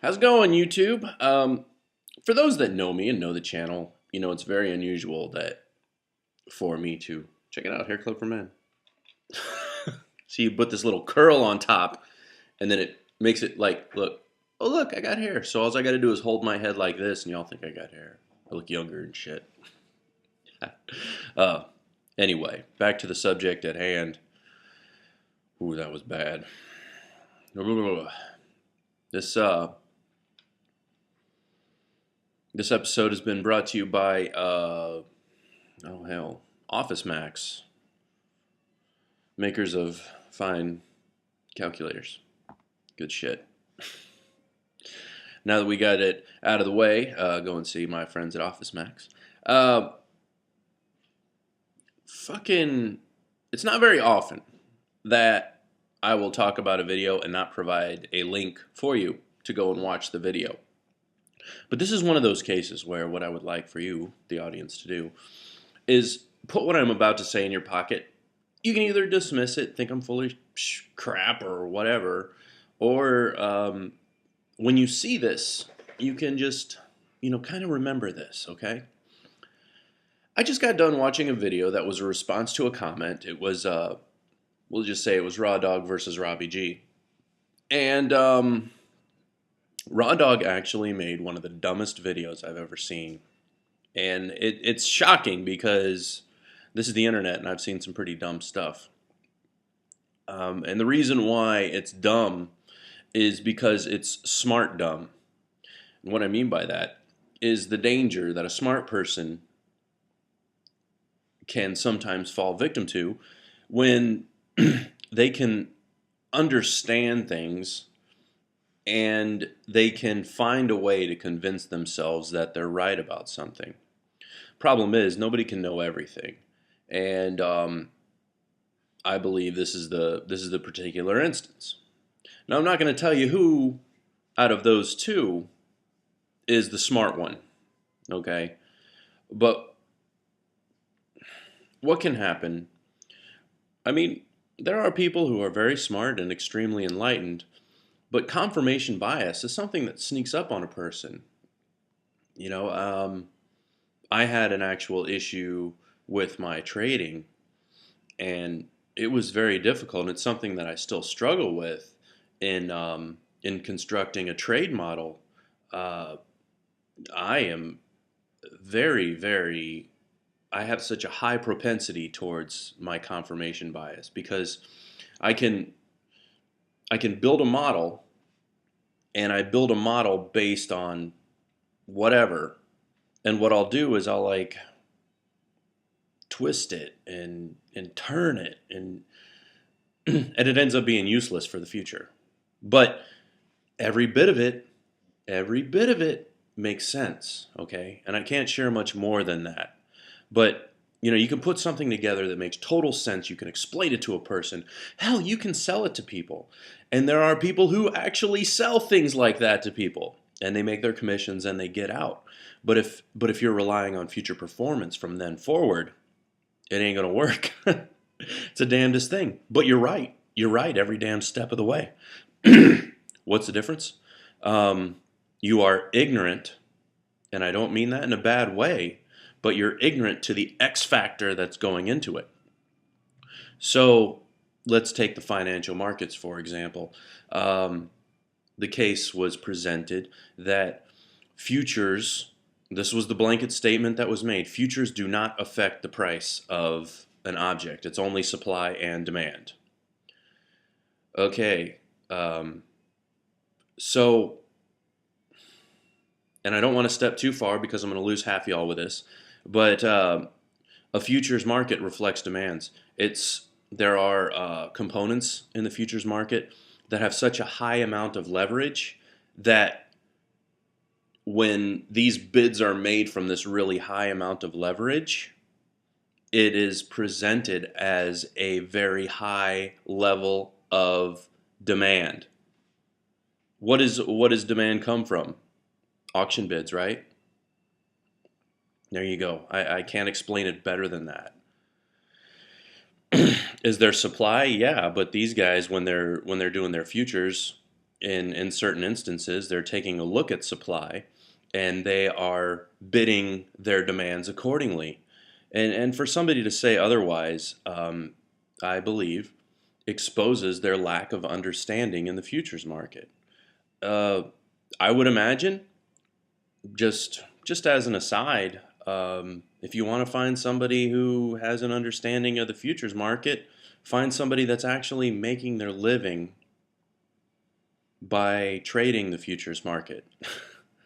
How's it going, YouTube? For those that know me and know the channel, it's very unusual that for me to check it out, hair clip for men. So you put this little curl on top, and then it makes it like, look, oh look, I got hair. So all I got to do is hold my head like this, and y'all think I got hair. I look younger and shit. uh, anyway, back to the subject at hand. Ooh, that was bad. This This episode has been brought to you by, oh hell, Office Max, makers of fine calculators. Good shit. Now that we got it out of the way, go and see my friends at Office Max. It's not very often that I will talk about a video and not provide a link for you to go and watch the video. But this is one of those cases where what I would like for you, the audience, to do is put what I'm about to say in your pocket. You can either dismiss it, think I'm full of crap or whatever, or when you see this, you can just, kind of remember this, okay? I just got done watching a video that was a response to a comment. It was, we'll just say it was Raw Dog versus Robbie G. And Raw Dog actually made one of the dumbest videos I've ever seen. And it's shocking because this is the internet and I've seen some pretty dumb stuff. And the reason why it's dumb is because it's smart dumb. And what I mean by that is the danger that a smart person can sometimes fall victim to when they can understand things and they can find a way to convince themselves that they're right about something. Problem is, nobody can know everything, and I believe this is the particular instance. Now, I'm not going to tell you who out of those two is the smart one, okay? But what can happen? I mean, there are people who are very smart and extremely enlightened, but confirmation bias is something that sneaks up on a person. I had an actual issue with my trading, and it was very difficult. And it's something that I still struggle with in constructing a trade model. I am very, very. I have such a high propensity towards my confirmation bias because I can build a model, and I build a model based on whatever. And what I'll do is I'll twist it and turn it and and it ends up being useless for the future. But every bit of it makes sense, okay? And I can't share much more than that. But you can put something together that makes total sense. You can explain it to a person. Hell, you can sell it to people. And there are people who actually sell things like that to people. And they make their commissions and they get out. But if you're relying on future performance from then forward, it ain't gonna work. It's a damnedest thing. But you're right. You're right every damn step of the way. What's the difference? You are ignorant, and I don't mean that in a bad way, but you're ignorant to the X factor that's going into it. So let's take the financial markets, for example. The case was presented that futures, this was the blanket statement that was made, futures do not affect the price of an object. It's only supply and demand. Okay, so, and I don't want to step too far because I'm going to lose half y'all with this, but a futures market reflects demands. There are components in the futures market that have such a high amount of leverage that when these bids are made from this really high amount of leverage, it is presented as a very high level of demand. What does demand come from? Auction bids, right? There you go. I can't explain it better than that. Is there supply? Yeah, but these guys, when they're doing their futures, in certain instances, they're taking a look at supply and they are bidding their demands accordingly. And for somebody to say otherwise, I believe, exposes their lack of understanding in the futures market. Uh, I would imagine, just as an aside, if you want to find somebody who has an understanding of the futures market, find somebody that's actually making their living by trading the futures market.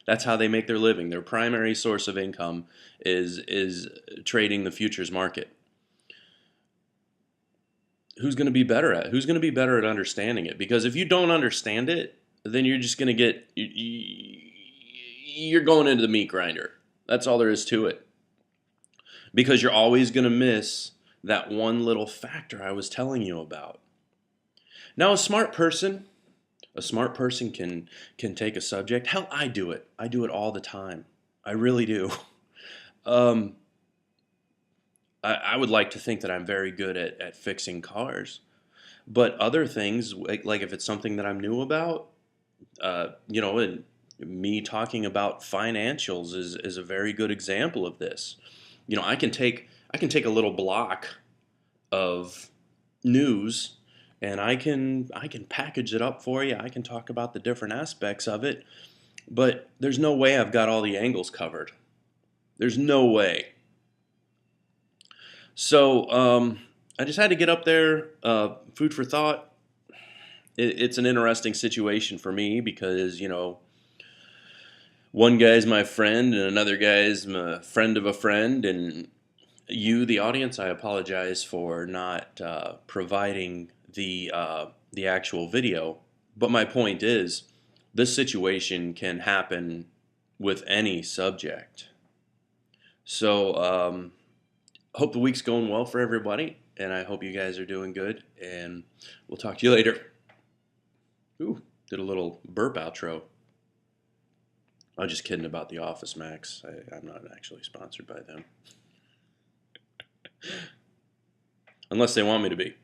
That's how they make their living. Their primary source of income is trading the futures market. Who's going to be better at? Who's going to be better at understanding it? Because if you don't understand it, then you're just going to get you're going into the meat grinder. That's all there is to it. Because you're always going to miss that one little factor I was telling you about. Now, a smart person can take a subject. Hell, I do it. I do it all the time. I really do. Um, I would like to think that I'm very good at fixing cars, but other things, like if it's something that I'm new about, and me talking about financials is a very good example of this. I can take a little block of news and I can package it up for you. I can talk about the different aspects of it, but there's no way I've got all the angles covered. There's no way. So I just had to get up there. Food for thought. It's an interesting situation for me because one guy's my friend and another guy's my friend of a friend, and you, the audience, I apologize for not providing the actual video. But my point is, this situation can happen with any subject. So hope the week's going well for everybody, and I hope you guys are doing good. And we'll talk to you later. Ooh, did a little burp outro. I'm just kidding about The Office, Max. I'm not actually sponsored by them. Unless they want me to be.